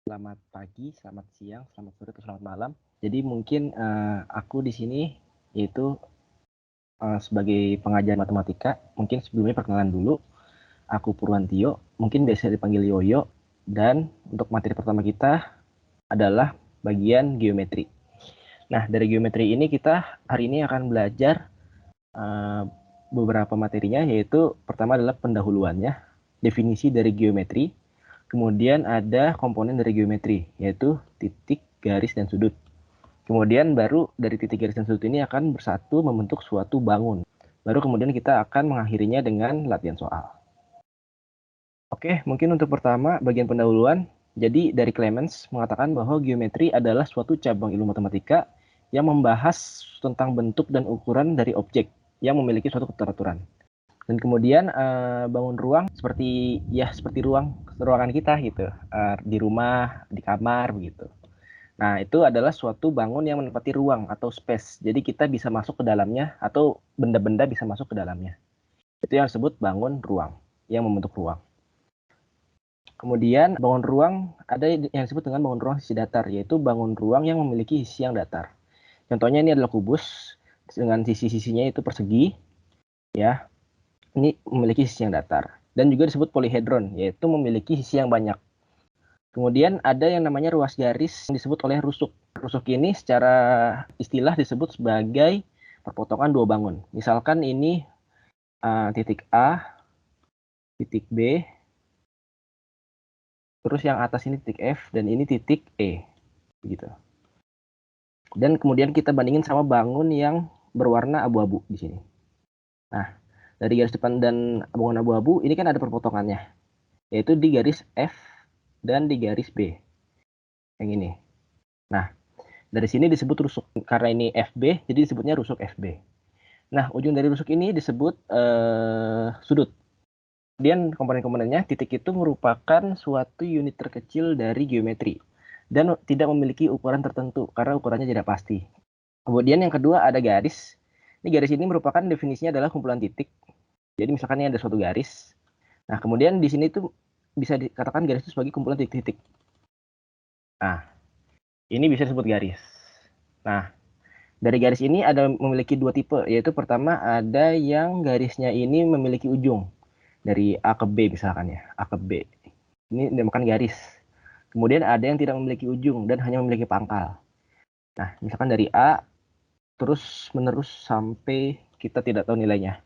Selamat pagi, selamat siang, selamat sore, atau selamat malam. Jadi mungkin, aku di sini yaitu, sebagai pengajar matematika. Mungkin sebelumnya perkenalan dulu, aku Purwantio, mungkin biasa dipanggil Yoyo, dan untuk materi pertama kita adalah bagian geometri. Nah, dari geometri ini kita hari ini akan belajar, beberapa materinya, yaitu pertama adalah pendahuluannya, definisi dari geometri, kemudian ada komponen dari geometri, yaitu titik, garis, dan sudut. Kemudian baru dari titik garis dan sudut ini akan bersatu membentuk suatu bangun. Baru kemudian kita akan mengakhirinya dengan latihan soal. Oke, mungkin untuk pertama bagian pendahuluan. Jadi dari Clemens mengatakan bahwa geometri adalah suatu cabang ilmu matematika yang membahas tentang bentuk dan ukuran dari objek yang memiliki suatu keteraturan. Dan kemudian bangun ruang seperti ruangan kita gitu, di rumah, di kamar begitu. Nah, itu adalah suatu bangun yang menempati ruang atau space. Jadi kita bisa masuk ke dalamnya atau benda-benda bisa masuk ke dalamnya. Itu yang disebut bangun ruang, yang membentuk ruang. Kemudian bangun ruang ada yang disebut dengan bangun ruang sisi datar, yaitu bangun ruang yang memiliki sisi yang datar. Contohnya ini adalah kubus dengan sisi-sisinya itu persegi, ya. Ini memiliki sisi yang datar. Dan juga disebut polihedron, yaitu memiliki sisi yang banyak. Kemudian ada yang namanya ruas garis yang disebut oleh rusuk. Rusuk ini secara istilah disebut sebagai perpotongan dua bangun. Misalkan ini titik A, titik B, terus yang atas ini titik F, dan ini titik E. Begitu. Dan kemudian kita bandingin sama bangun yang berwarna abu-abu di sini. Nah, dari garis depan dan bangun abu-abu ini kan ada perpotongannya, yaitu di garis F dan di garis B. Yang ini. Nah, dari sini disebut rusuk. Karena ini FB, jadi disebutnya rusuk FB. Nah, ujung dari rusuk ini disebut sudut. Kemudian komponen-komponennya, titik itu merupakan suatu unit terkecil dari geometri dan tidak memiliki ukuran tertentu karena ukurannya tidak pasti. Kemudian yang kedua ada garis. Ini garis ini merupakan definisinya adalah kumpulan titik. Jadi misalkan ini ada suatu garis. Nah, kemudian di sini tuh bisa dikatakan garis itu sebagai kumpulan titik-titik. Nah, ini bisa disebut garis. Nah, dari garis ini ada memiliki dua tipe, yaitu pertama ada yang garisnya ini memiliki ujung. Dari A ke B misalkan ya, A ke B. Ini dinamakan garis. Kemudian ada yang tidak memiliki ujung dan hanya memiliki pangkal. Nah, misalkan dari A terus menerus sampai kita tidak tahu nilainya.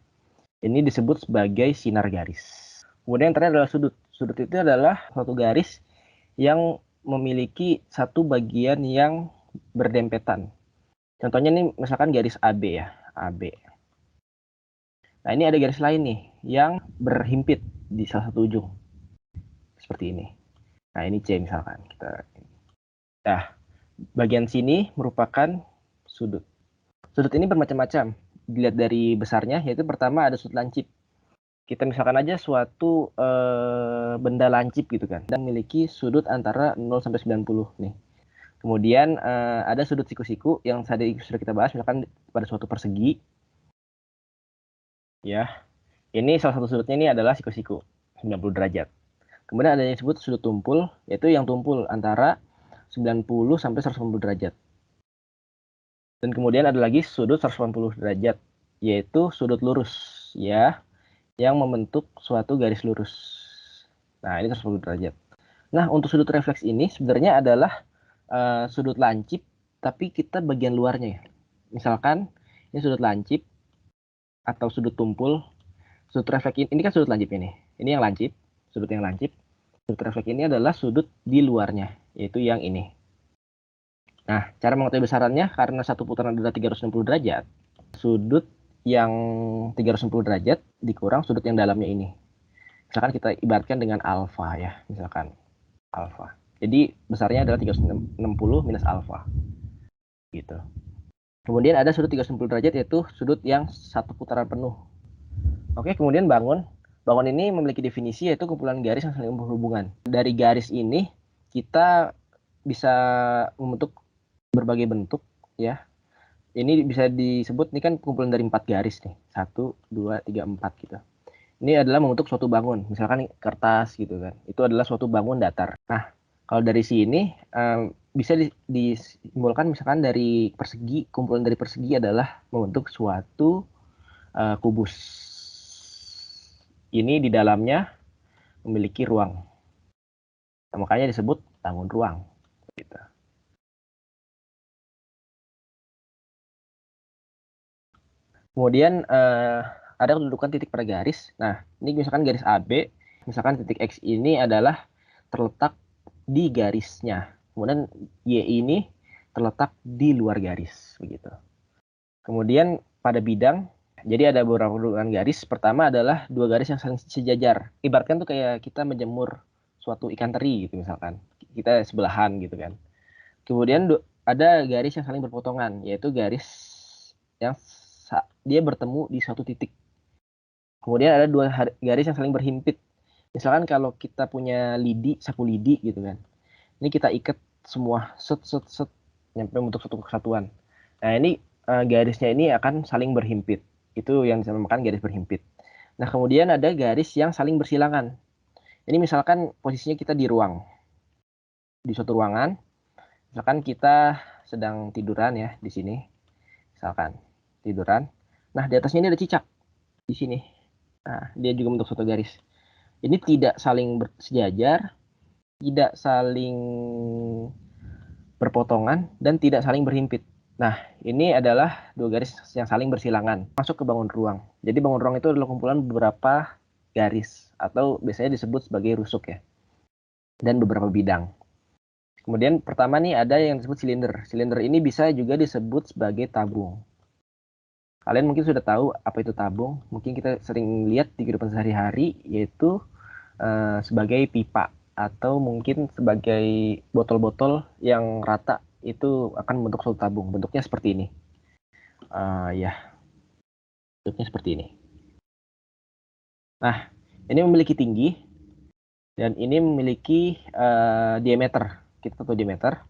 Ini disebut sebagai sinar garis. Kemudian yang terakhir adalah sudut. Sudut itu adalah suatu garis yang memiliki satu bagian yang berdempetan. Contohnya nih misalkan garis AB ya, AB. Nah, ini ada garis lain nih yang berhimpit di salah satu ujung. Seperti ini. Nah, ini C misalkan. Nah, bagian sini merupakan sudut. Sudut ini bermacam-macam. Dilihat dari besarnya, yaitu pertama ada sudut lancip. Kita misalkan aja suatu benda lancip gitu kan, dan memiliki sudut antara 0 sampai 90 nih. Kemudian ada sudut siku-siku yang tadi sudah kita bahas, misalkan pada suatu persegi. Ya, ini salah satu sudutnya ini adalah siku-siku, 90 derajat. Kemudian ada yang disebut sudut tumpul, yaitu yang tumpul antara 90 sampai 180 derajat. Dan kemudian ada lagi sudut 180 derajat, yaitu sudut lurus, ya, yang membentuk suatu garis lurus. Nah, ini 180 derajat. Nah, untuk sudut refleks ini sebenarnya adalah sudut lancip, tapi kita bagian luarnya ya. Misalkan ini sudut lancip atau sudut tumpul. Sudut refleks ini kan sudut lancip ini. Ini yang lancip, sudut yang lancip. Sudut refleks ini adalah sudut di luarnya, yaitu yang ini. Nah, cara mengetahui besarannya karena satu putaran adalah 360 derajat, sudut yang 360 derajat dikurang sudut yang dalamnya ini. Misalkan kita ibaratkan dengan alfa ya, misalkan alfa. Jadi besarnya adalah 360 minus alfa. Gitu. Kemudian ada sudut 360 derajat yaitu sudut yang satu putaran penuh. Oke, kemudian bangun. Bangun ini memiliki definisi yaitu kumpulan garis yang saling berhubungan. Dari garis ini kita bisa membentuk berbagai bentuk ya. Ini bisa disebut ini kan kumpulan dari 4 garis nih. 1, 2, 3, 4 gitu. Ini adalah membentuk suatu bangun, misalkan kertas gitu kan. Itu adalah suatu bangun datar. Nah, Kalau dari sini bisa disimbolkan misalkan dari persegi, kumpulan dari persegi adalah membentuk suatu kubus. Ini di dalamnya memiliki ruang. Nah, makanya disebut bangun ruang. Gitu. Kemudian ada kedudukan titik pada garis. Nah, ini misalkan garis AB, misalkan titik X ini adalah terletak di garisnya. Kemudian Y ini terletak di luar garis, begitu. Kemudian pada bidang, jadi ada beberapa kedudukan garis. Pertama adalah dua garis yang saling sejajar. Ibaratkan tuh kayak kita menjemur suatu ikan teri gitu misalkan. Kita sebelahan gitu kan. Kemudian ada garis yang saling berpotongan, yaitu garis yang dia bertemu di suatu titik. Kemudian ada dua garis yang saling berhimpit. Misalkan kalau kita punya lidi, sapu lidi gitu kan. Ini kita ikat semua set set set nyampe membentuk satu kesatuan. Nah, ini garisnya ini akan saling berhimpit. Itu yang dinamakan garis berhimpit. Nah, kemudian ada garis yang saling bersilangan. Ini misalkan posisinya kita di ruang. Di suatu ruangan, misalkan kita sedang tiduran ya di sini. Misalkan tiduran. Nah, di atasnya ini ada cicak di sini. Nah, dia juga membentuk suatu garis. Ini tidak saling bersejajar, tidak saling berpotongan, dan tidak saling berhimpit. Nah, ini adalah dua garis yang saling bersilangan. Masuk ke bangun ruang. Jadi bangun ruang itu adalah kumpulan beberapa garis, atau biasanya disebut sebagai rusuk ya. Dan beberapa bidang. Kemudian pertama nih ada yang disebut silinder. Silinder ini bisa juga disebut sebagai tabung. Kalian mungkin sudah tahu apa itu tabung. Mungkin kita sering lihat di kehidupan sehari-hari, yaitu sebagai pipa atau mungkin sebagai botol-botol yang rata itu akan membentuk suatu tabung. Bentuknya seperti ini. Ya, bentuknya seperti ini. Nah, ini memiliki tinggi dan ini memiliki diameter. Kita tahu diameter.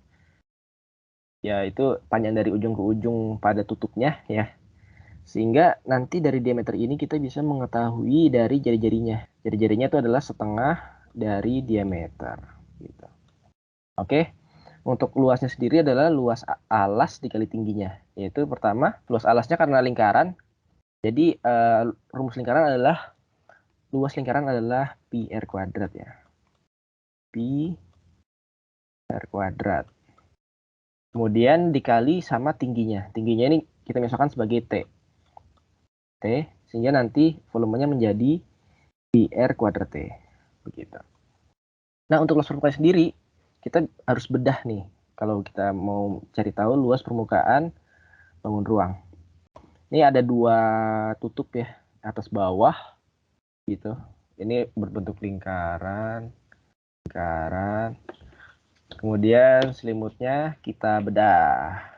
Ya, itu panjang dari ujung ke ujung pada tutupnya ya. Sehingga nanti dari diameter ini kita bisa mengetahui dari jari-jarinya. Jari-jarinya itu adalah setengah dari diameter. Gitu. Oke, untuk luasnya sendiri adalah luas alas dikali tingginya. Yaitu pertama, luas alasnya karena lingkaran. Jadi rumus lingkaran adalah, luas lingkaran adalah pi r kuadrat ya. Pi r kuadrat. Kemudian dikali sama tingginya. Tingginya ini kita misalkan sebagai T. T, sehingga nanti volumenya menjadi pi r kuadrat T. Begitu. Nah, untuk luas permukaan sendiri, kita harus bedah nih. Kalau kita mau cari tahu luas permukaan bangun ruang. Ini ada dua tutup ya, atas bawah gitu. Ini berbentuk lingkaran. Kemudian selimutnya kita bedah.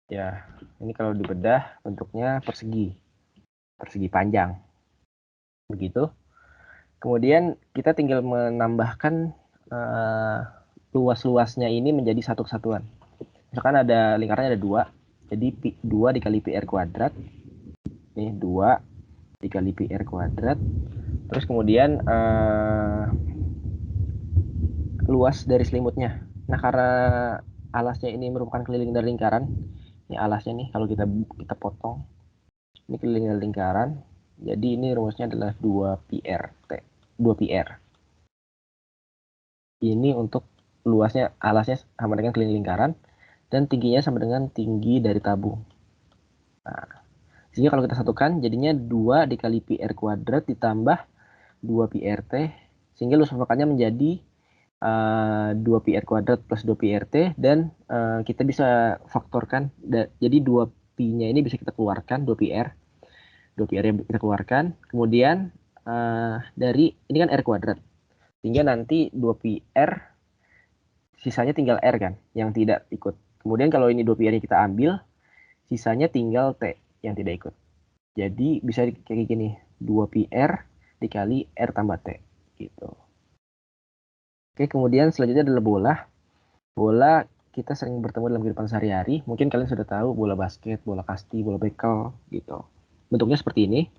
Ya, ini kalau dibedah bentuknya persegi panjang. Begitu. Kemudian kita tinggal menambahkan luas-luasnya ini menjadi satu kesatuan. Misalkan ada lingkarannya ada 2, jadi 2 dikali pi r kuadrat. Ini 2 dikali pi r kuadrat. Terus kemudian luas dari selimutnya. Nah, karena alasnya ini merupakan keliling dari lingkaran, ini alasnya nih kalau kita potong, ini keliling dari lingkaran. Jadi ini rumusnya adalah 2 pi r T. 2 pi r. Ini untuk luasnya, alasnya sama dengan keliling lingkaran, dan tingginya sama dengan tinggi dari tabung. Nah, sehingga kalau kita satukan jadinya 2 dikali pi r kuadrat ditambah 2 pi r T, sehingga luas permukaannya menjadi 2 pi r kuadrat plus 2 pi r T, dan kita bisa faktorkan, jadi 2 pi-nya ini bisa kita keluarkan, 2 pi r yang kita keluarkan, kemudian dari ini kan r kuadrat, sehingga nanti 2 pi r sisanya tinggal r kan yang tidak ikut. Kemudian kalau ini 2 pi r yang kita ambil, sisanya tinggal T yang tidak ikut. Jadi bisa kayak gini, 2 pi r dikali r tambah T gitu. Oke, kemudian selanjutnya adalah bola. Bola kita sering bertemu dalam kehidupan sehari-hari. Mungkin kalian sudah tahu bola basket, bola kasti, bola bekel gitu. Bentuknya seperti ini.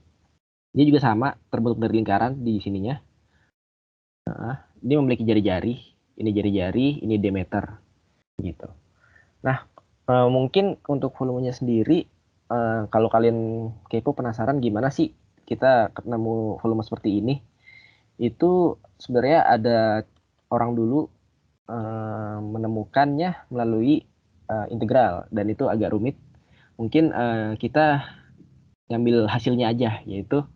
Dia juga sama, terbentuk dari lingkaran di sininya. Nah, dia memiliki jari-jari, ini jari-jari, ini diameter gitu. Nah, mungkin untuk volumenya sendiri, kalau kalian kepo penasaran gimana sih kita ketemu volume seperti ini, itu sebenarnya ada orang dulu menemukannya melalui integral, dan itu agak rumit. Mungkin kita ngambil hasilnya aja, yaitu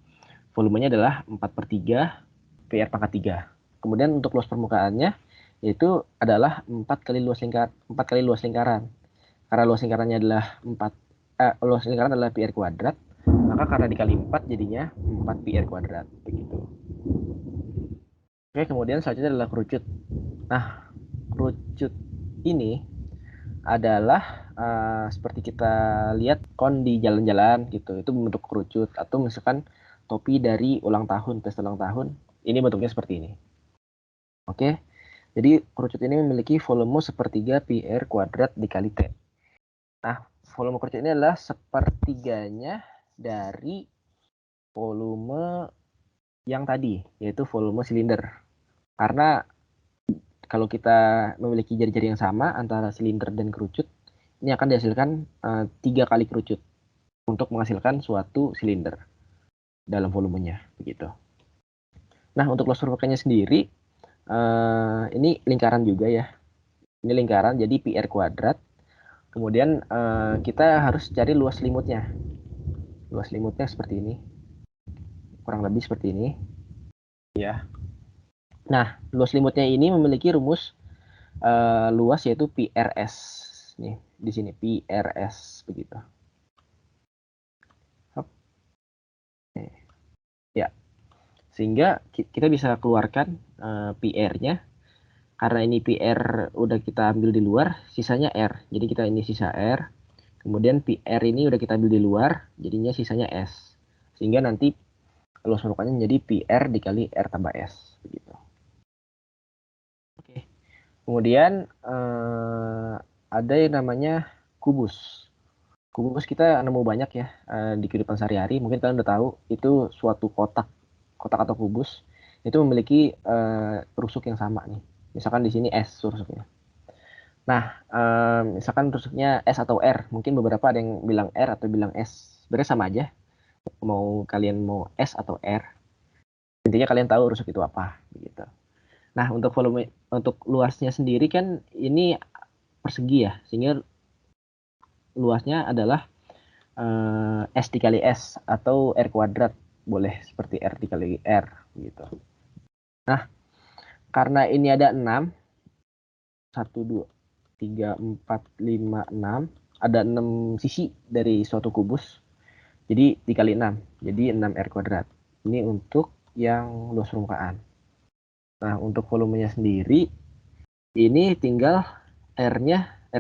volumenya adalah 4/3 PR pangkat 3. Kemudian untuk luas permukaannya yaitu adalah 4 kali luas lingkaran. Karena luas lingkarannya adalah luas lingkaran adalah PR kuadrat, maka karena dikali 4 jadinya 4 PR kuadrat begitu. Oke, kemudian selanjutnya adalah kerucut. Nah, kerucut ini adalah seperti kita lihat kon di jalan-jalan gitu, itu bentuk kerucut, atau misalkan topi dari ulang tahun, pesta ulang tahun, ini bentuknya seperti ini. Oke, jadi kerucut ini memiliki volume 1/3 PR kuadrat dikali T. Nah, volume kerucut ini adalah 1/3-nya dari volume yang tadi, yaitu volume silinder. Karena kalau kita memiliki jari-jari yang sama antara silinder dan kerucut, ini akan dihasilkan 3 kali kerucut untuk menghasilkan suatu silinder dalam volumenya begitu. Nah, untuk luas permukaannya sendiri, ini lingkaran juga ya. Ini lingkaran, jadi PR kuadrat. Kemudian kita harus cari luas selimutnya. Luas selimutnya seperti ini. Kurang lebih seperti ini. Ya. Nah, luas selimutnya ini memiliki rumus luas, yaitu PRS. Nih, di sini PRS begitu. Ya. Sehingga kita bisa keluarkan PR-nya. Karena ini PR udah kita ambil di luar, sisanya R. Jadi kita ini sisa R. Kemudian PR ini udah kita ambil di luar, jadinya sisanya S. Sehingga nanti luas permukaannya menjadi PR dikali R tambah S. Begitu. Oke. Kemudian ada yang namanya kubus. Kubus kita nemu banyak ya di kehidupan sehari-hari. Mungkin kalian udah tahu, itu suatu kotak atau kubus. Itu memiliki rusuk yang sama nih. Misalkan di sini S rusuknya. Nah, misalkan rusuknya S atau R, mungkin beberapa ada yang bilang R atau bilang S. Sebenarnya sama aja. Kalian mau S atau R, intinya kalian tahu rusuk itu apa, gitu. Nah, untuk volume, untuk luasnya sendiri kan ini persegi ya, sehingga luasnya adalah S dikali S atau R kuadrat, boleh seperti R dikali R, gitu. Nah, karena ini ada 6, 1, 2, 3, 4, 5, 6. Ada 6 sisi dari suatu kubus. Jadi dikali 6. Jadi 6R kuadrat. Ini untuk yang luas permukaan. Nah, untuk volumenya sendiri, ini tinggal R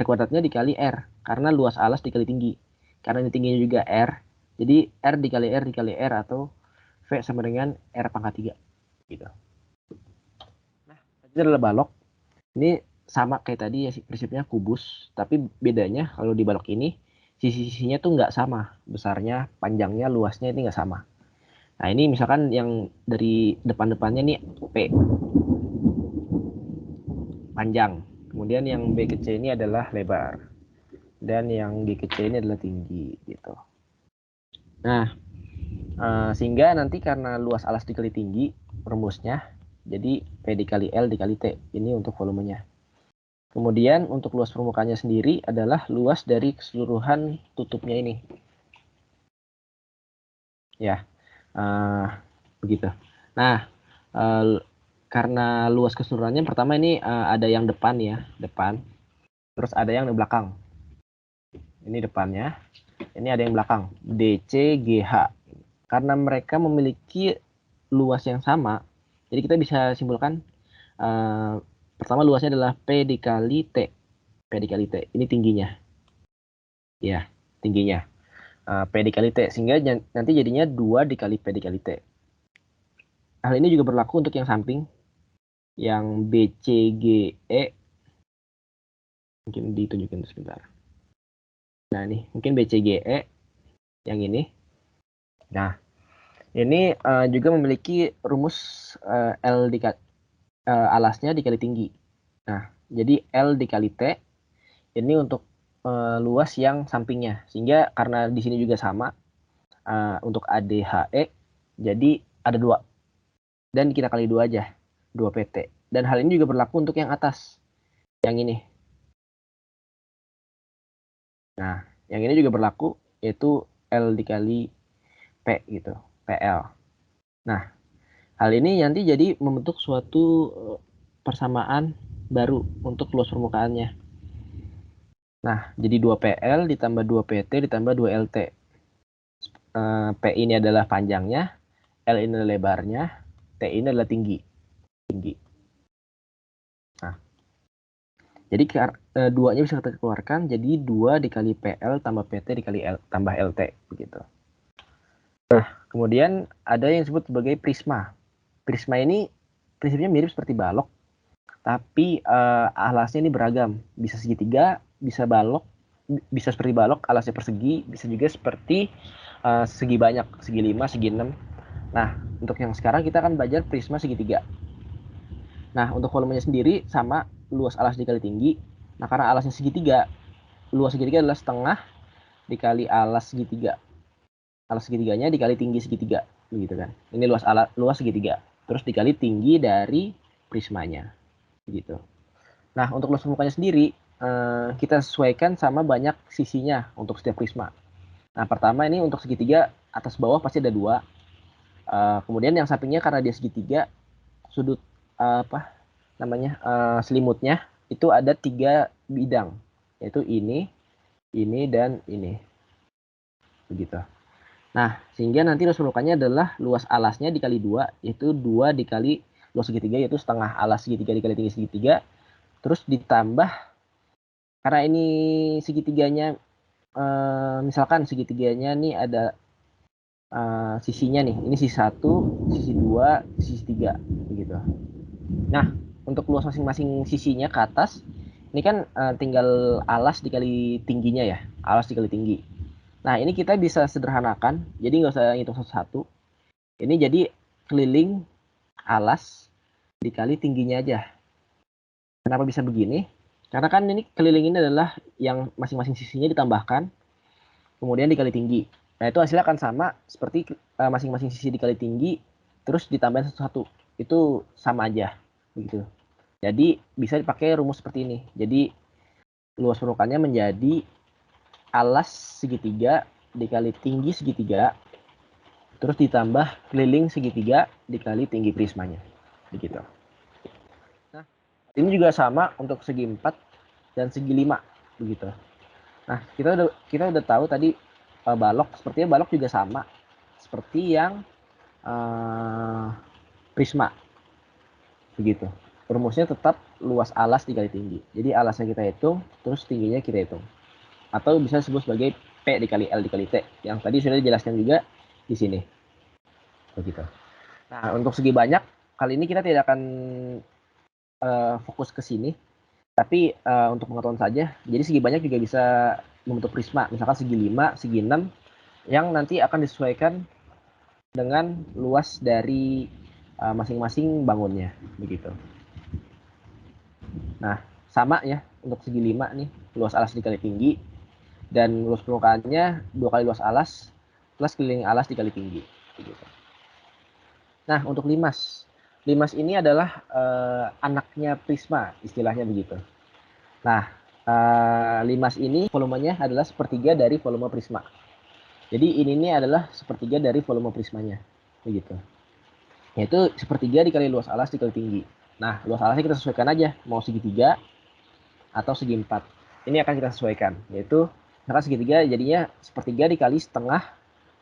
kuadratnya dikali R. Karena luas alas dikali tinggi. Karena ini tingginya juga R. Jadi R dikali R atau V sama dengan R pangkat 3. Gitu. Nah, ini adalah balok. Ini sama kayak tadi ya, prinsipnya kubus, tapi bedanya kalau di balok ini sisi-sisinya tuh nggak sama besarnya, panjangnya, luasnya ini nggak sama. Nah, ini misalkan yang dari depan-depannya nih P panjang, kemudian yang B ke C ini adalah lebar, dan yang G ke C ini adalah tinggi gitu. Nah, sehingga nanti karena luas alas dikali tinggi rumusnya, jadi P dikali L dikali T, ini untuk volumenya. Kemudian untuk luas permukaannya sendiri adalah luas dari keseluruhan tutupnya ini. Ya, begitu. Nah, karena luas keseluruhannya, pertama ini ada yang depan ya, depan. Terus ada yang di belakang. Ini depannya. Ini ada yang belakang, DC, GH. Karena mereka memiliki luas yang sama, jadi kita bisa simpulkan pertama luasnya adalah P dikali T. P dikali T, ini tingginya. Ya, tingginya. P dikali T, sehingga nanti jadinya 2 dikali P dikali T. Hal ini juga berlaku untuk yang samping, yang BCGE. Mungkin ditunjukin sebentar. Nah, ini mungkin BCGE yang ini. Nah, ini juga memiliki rumus L dikali alasnya dikali tinggi. Nah, jadi L dikali T ini untuk luas yang sampingnya. Sehingga karena di sini juga sama untuk ADHE, jadi ada 2. Dan kita kali 2 aja, 2 PT. Dan hal ini juga berlaku untuk yang atas, yang ini. Nah, yang ini juga berlaku, yaitu L dikali P gitu, PL. Nah, hal ini nanti jadi membentuk suatu persamaan baru untuk luas permukaannya. Nah, jadi 2PL ditambah 2PT ditambah 2LT. P ini adalah panjangnya, L ini adalah lebarnya, T ini adalah tinggi. Nah, jadi duanya bisa kita keluarkan, jadi 2 dikali PL tambah PT dikali L tambah LT. Begitu. Nah, kemudian ada yang disebut sebagai prisma. Prisma ini prinsipnya mirip seperti balok, tapi alasnya ini beragam. Bisa segitiga, bisa balok, bisa seperti balok, alasnya persegi, bisa juga seperti segi banyak, segi 5, segi 6. Nah, untuk yang sekarang kita akan belajar prisma segitiga. Nah, untuk volumenya sendiri sama, luas alas dikali tinggi. Nah, karena alasnya segitiga, luas segitiga adalah setengah dikali alas segitiga. Alas segitiganya dikali tinggi segitiga, begitu kan. Ini luas segitiga. Terus dikali tinggi dari prismanya, gitu. Nah, untuk luas permukaannya sendiri, kita sesuaikan sama banyak sisinya untuk setiap prisma. Nah, pertama ini untuk segitiga, atas bawah pasti ada 2. Kemudian yang sampingnya karena dia segitiga, sudut selimutnya itu ada 3 bidang, yaitu ini, dan ini. Begitu. Nah, sehingga nanti luas permukaannya adalah luas alasnya dikali 2, yaitu 2 dikali luas segitiga, yaitu setengah alas segitiga dikali tinggi segitiga. Terus ditambah, karena ini segitiganya, misalkan segitiganya nih ada sisinya nih, ini sisi 1, sisi 2, sisi 3, begitu. Nah, untuk luas masing-masing sisinya ke atas, ini kan tinggal alas dikali tingginya ya, alas dikali tinggi. Nah, ini kita bisa sederhanakan, jadi nggak usah ngitung satu-satu. Ini jadi keliling alas dikali tingginya aja. Kenapa bisa begini? Karena kan ini keliling ini adalah yang masing-masing sisinya ditambahkan, kemudian dikali tinggi. Nah, itu hasilnya akan sama seperti masing-masing sisi dikali tinggi, terus ditambahin satu-satu. Itu sama aja, begitu. Jadi bisa dipakai rumus seperti ini. Jadi luas permukaannya menjadi alas segitiga dikali tinggi segitiga, terus ditambah keliling segitiga dikali tinggi prismanya, begitu. Nah, ini juga sama untuk segi 4 dan segi 5, begitu. Nah, kita udah tahu tadi balok, sepertinya balok juga sama seperti yang prisma, begitu. Rumusnya tetap luas alas dikali tinggi. Jadi alasnya kita hitung, terus tingginya kita hitung. Atau bisa disebut sebagai P dikali L dikali T, yang tadi sudah dijelaskan juga di sini, begitu. Nah, untuk segi banyak, kali ini kita tidak akan fokus ke sini, tapi untuk pengetahuan saja, jadi segi banyak juga bisa membentuk prisma, misalkan segi 5, segi 6, yang nanti akan disesuaikan dengan luas dari masing-masing bangunnya, begitu. Nah, sama ya, untuk segi 5 nih, luas alas dikali tinggi, dan luas permukaannya 2 kali luas alas, plus keliling alas dikali tinggi, begitu. Nah, untuk limas. Limas ini adalah anaknya prisma, istilahnya begitu. Nah, limas ini volumenya adalah sepertiga dari volume prisma. Jadi ini adalah sepertiga dari volume prismanya, begitu. Yaitu sepertiga dikali luas alas dikali tinggi. Nah, luas alasnya kita sesuaikan aja, mau segitiga atau segi 4. Ini akan kita sesuaikan, yaitu misalkan segitiga jadinya sepertiga dikali setengah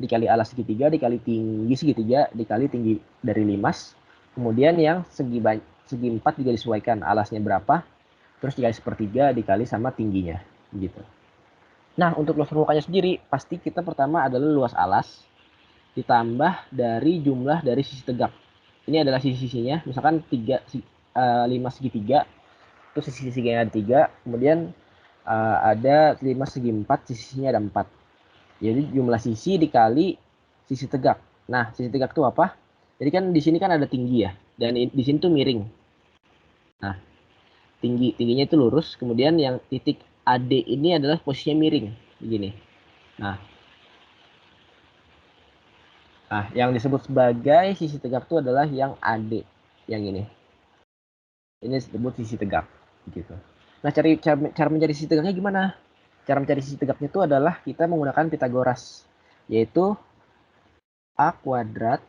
dikali alas segitiga dikali tinggi segitiga dikali tinggi dari limas. Kemudian yang segi 4 juga disesuaikan, alasnya berapa, terus dikali sepertiga dikali sama tingginya, gitu. Nah, untuk luas permukaannya sendiri, pasti kita pertama adalah luas alas ditambah dari jumlah dari sisi tegak. Ini adalah sisi-sisinya, misalkan 5 segitiga, terus sisi-sisinya ada 3, kemudian ada 5 segi 4, sisinya ada 4. Jadi jumlah sisi dikali sisi tegak. Nah, sisi tegak itu apa? Jadi kan di sini kan ada tinggi ya, dan di sini tuh miring. Nah, tingginya itu lurus, kemudian yang titik AD ini adalah posisinya miring, begini. Nah, yang disebut sebagai sisi tegak itu adalah yang AD, yang ini. Ini disebut sisi tegak, gitu. Nah, cara mencari sisi tegaknya gimana? Cara mencari sisi tegaknya itu adalah kita menggunakan Pitagoras, yaitu A kuadrat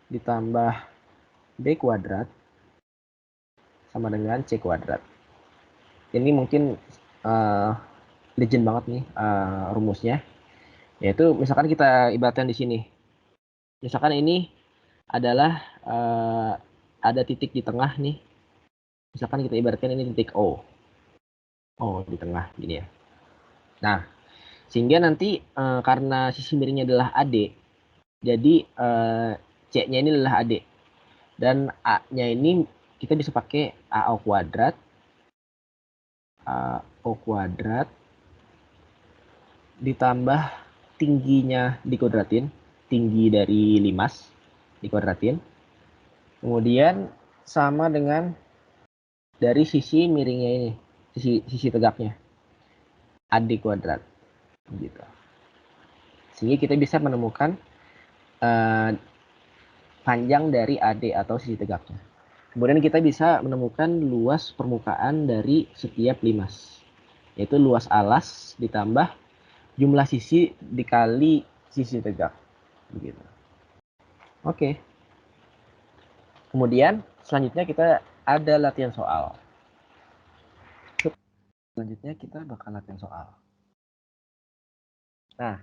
ditambah B kuadrat sama dengan C kuadrat. Ini mungkin legend banget nih rumusnya. Yaitu misalkan kita ibaratkan di sini. Misalkan ini adalah ada titik di tengah nih. Misalkan kita ibaratkan ini titik O. O di tengah gini ya. Nah, sehingga nanti karena sisi miringnya adalah AD, jadi C-nya ini adalah AD. Dan A-nya ini kita bisa pakai AO kuadrat. AO kuadrat ditambah tingginya dikuadratin, tinggi dari limas dikuadratin. Kemudian sama dengan dari sisi miringnya ini, sisi tegaknya, AD kuadrat gitu. Sehingga kita bisa menemukan panjang dari AD atau sisi tegaknya. Kemudian kita bisa menemukan luas permukaan dari setiap limas, yaitu luas alas ditambah jumlah sisi dikali sisi tegak begitu. Oke. Kemudian selanjutnya kita ada latihan soal. Selanjutnya kita bakal latihan soal. Nah,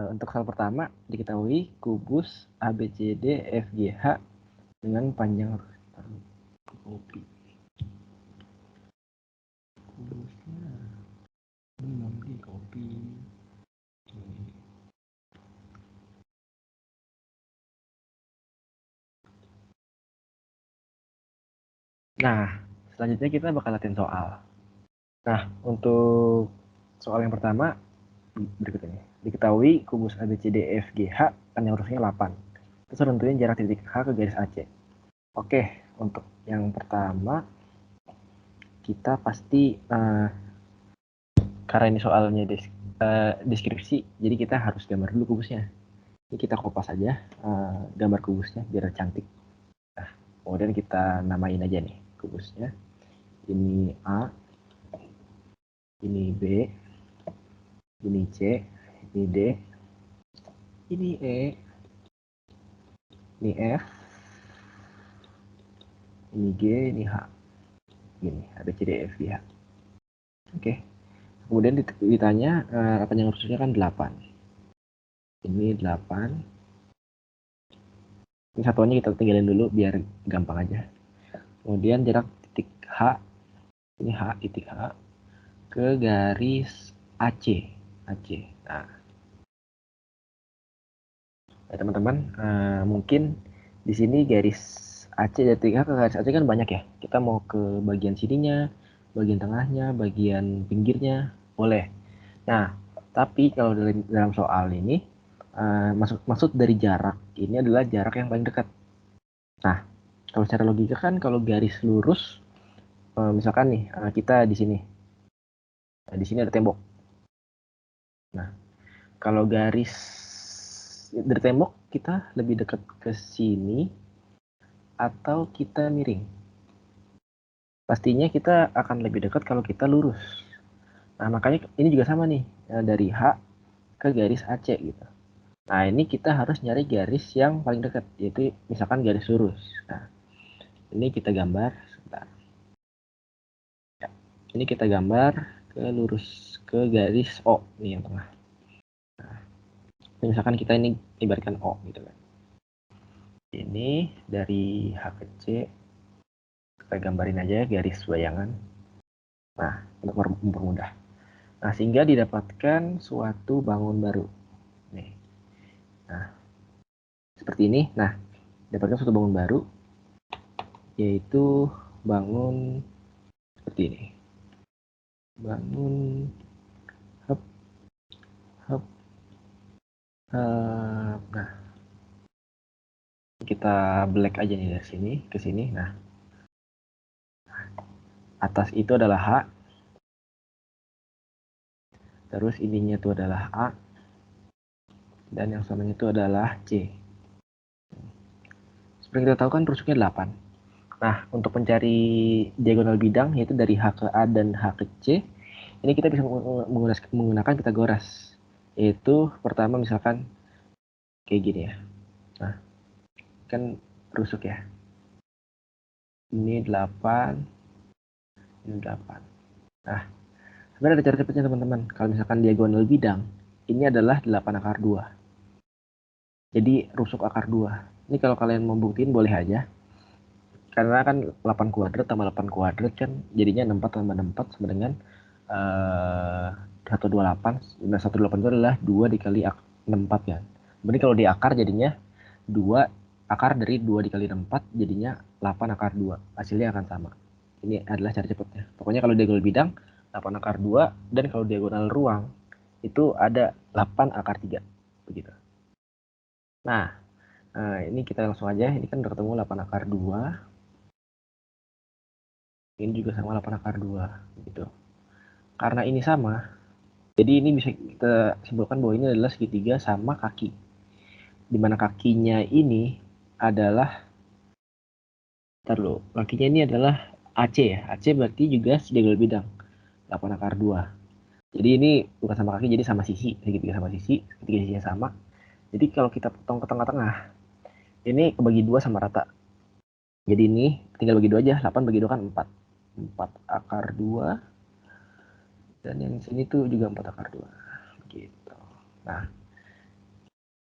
untuk soal pertama diketahui kubus ABCD FGH dengan panjang kopi. Kubusnya ini di kopi. Nah, selanjutnya kita bakal latihan soal. Nah, untuk soal yang pertama berikut ini. Diketahui kubus ABCDFGH panjang lurusnya 8. Terus tentuin jarak titik H ke garis AC. Oke, untuk yang pertama kita pasti karena ini soalnya deskripsi, jadi kita harus gambar dulu kubusnya. Ini kita kopas aja gambar kubusnya biar cantik. Nah, kemudian kita namain aja nih kubusnya. Ini A, ini B, ini C, ini D, ini E, ini F, ini G, ini H. Gini, ada C, D, F, G, H. Oke. Kemudian ditanya panjang lurusnya kan 8. Ini 8. Ini satuannya kita tinggalin dulu biar gampang aja. Kemudian jarak titik H, ini H, titik H, ke garis AC. Nah, teman-teman, mungkin di sini garis AC dari titik H ke garis AC kan banyak ya. Kita mau ke bagian sininya, bagian tengahnya, bagian pinggirnya, boleh. Nah, tapi kalau dalam soal ini, maksud dari jarak ini adalah jarak yang paling dekat. Nah, kalau secara logika kan kalau garis lurus, misalkan nih kita di sini, di sini ada tembok. Nah, kalau garis dari tembok kita lebih dekat ke sini atau kita miring. Pastinya kita akan lebih dekat kalau kita lurus. Nah, makanya ini juga sama nih, dari H ke garis AC gitu. Nah, ini kita harus nyari garis yang paling dekat, yaitu misalkan garis lurus. Nah, ini kita gambar. Sebentar. Ya, ini kita gambar ke lurus ke garis O, ini yang tengah. Nah, misalkan kita ini ibaratkan O gitu kan. Ini dari H ke C, kita gambarin aja garis bayangan. Nah, untuk mempermudah. Nah, sehingga didapatkan suatu bangun baru. Nih. Nah, seperti ini. Nah, dapatkan suatu bangun baru, yaitu bangun seperti ini. Bangun hub, hub. Nah, kita black aja nih dari sini ke sini. Nah, atas itu adalah H, terus ininya itu adalah A, dan yang samanya itu adalah C. Seperti kita tahu kan rusuknya 8. Nah, untuk mencari diagonal bidang, yaitu dari H ke A dan H ke C, ini kita bisa menggunakan Pitagoras. Yaitu pertama misalkan kayak gini ya. Nah, kan rusuk ya. Ini 8, ini 8. Nah, sebenarnya ada cara cepatnya teman-teman. Kalau misalkan diagonal bidang, ini adalah 8 akar 2. Jadi rusuk akar 2. Ini kalau kalian mau buktiin boleh aja. Karena kan 8 kuadrat tambah 8 kuadrat kan jadinya 64 tambah 64 sama dengan 128. Nah, 128 itu adalah 2 dikali 64 kan. Berarti kalau di akar jadinya 2 akar dari 2 dikali 64 jadinya 8 akar 2. Hasilnya akan sama. Ini adalah cara cepatnya. Pokoknya kalau diagonal bidang 8 akar 2 dan kalau diagonal ruang itu ada 8 akar 3. Begitu. Nah, ini kita langsung aja. Ini kan udah ketemu 8 akar 2. Ini juga sama 8 akar 2 gitu. Karena ini sama, jadi ini bisa kita simpulkan bahwa ini adalah segitiga sama kaki. Dimana kakinya ini adalah, kakinya ini adalah AC ya. AC berarti juga diagonal bidang 8 akar 2. Jadi ini bukan sama kaki, jadi sama sisi, segitiga sama sisi, segitiga sisinya sama. Jadi kalau kita potong ke tengah-tengah, ini kebagi 2 sama rata. Jadi ini tinggal bagi 2 aja, 8 bagi 2 kan 4. 4 akar 2, dan yang sini tuh juga 4 akar 2 gitu.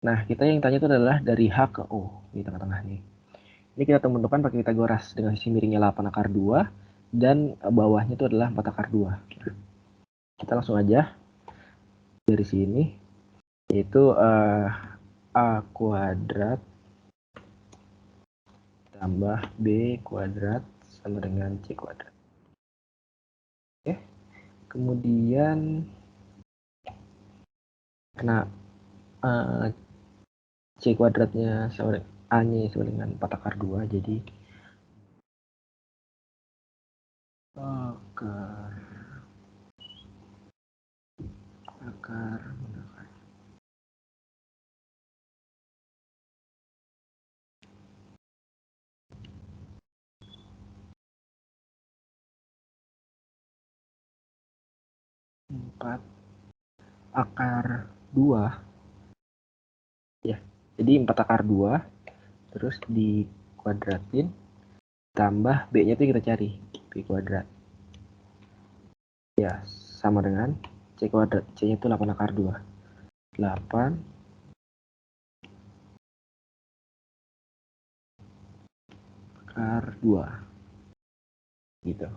Nah kita yang tanya itu adalah dari H ke O di tengah-tengah nih. Ini kita tentukan pakai Pitagoras dengan sisi miringnya 8 akar 2 dan bawahnya itu adalah 4 akar 2. Kita langsung aja dari sini, yaitu A kuadrat tambah B kuadrat sama dengan C kuadrat. Oke. Kemudian karena C kuadratnya sama dengan A-nya sama dengan 4 akar 2, jadi akar 4 akar 2 ya. Jadi 4 akar 2 terus dikuadratin tambah B-nya itu kita cari B kuadrat. Ya, sama dengan C kuadrat. C-nya itu 8 akar 2. 8 akar 2. Gitu.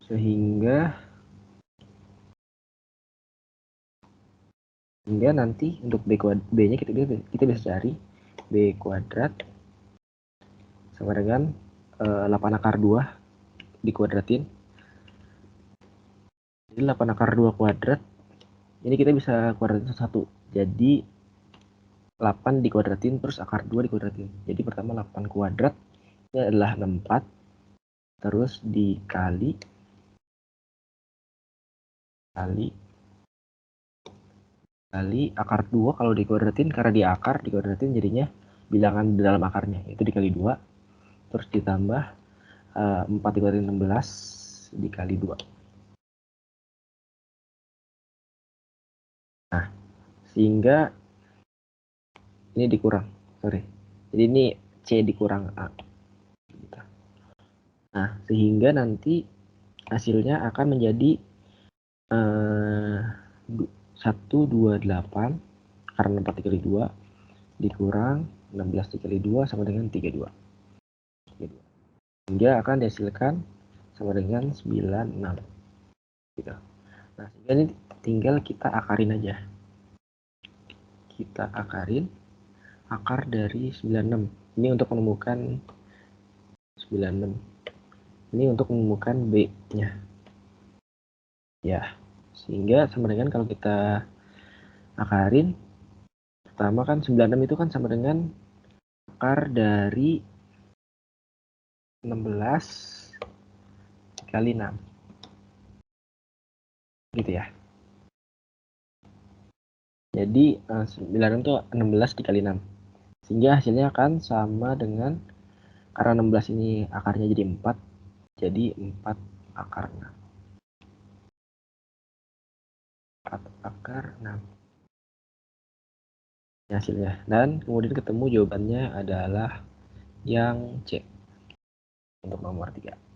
Sehingga nanti untuk B-nya kita bisa cari B kuadrat sama dengan 8 akar 2 dikuadratin. Jadi 8 akar 2 kuadrat ini kita bisa kuadratin satu. Jadi 8 dikuadratin terus akar 2 dikuadratin. Jadi pertama 8 kuadrat ini adalah 64 terus dikali akar 2 kalau dikuadratin, karena di akar dikuadratin jadinya bilangan di dalam akarnya itu dikali 2 terus ditambah 4 dikuadratin 16 dikali 2. Nah, sehingga ini dikurang, jadi ini C dikurang A. Nah, sehingga nanti hasilnya akan menjadi 128 karena 4 dikali 2 dikurang 16 dikali 2 sama dengan 32. Sehingga akan dihasilkan sama dengan 96. Gitu. Nah, sehingga ini tinggal kita akarin aja. Kita akarin akar dari 96. Ini untuk menemukan 96. Ini untuk menemukan B-nya. Ya, sehingga sama dengan kalau kita akarin, pertama kan 96 itu kan sama dengan akar dari 16 dikali 6. Gitu ya. Jadi 9 itu 16 dikali 6. Sehingga hasilnya akan sama dengan, karena 16 ini akarnya jadi 4, jadi 4 akar 6. 4 akar 6. Ini hasilnya. Dan kemudian ketemu jawabannya adalah yang C untuk nomor 3.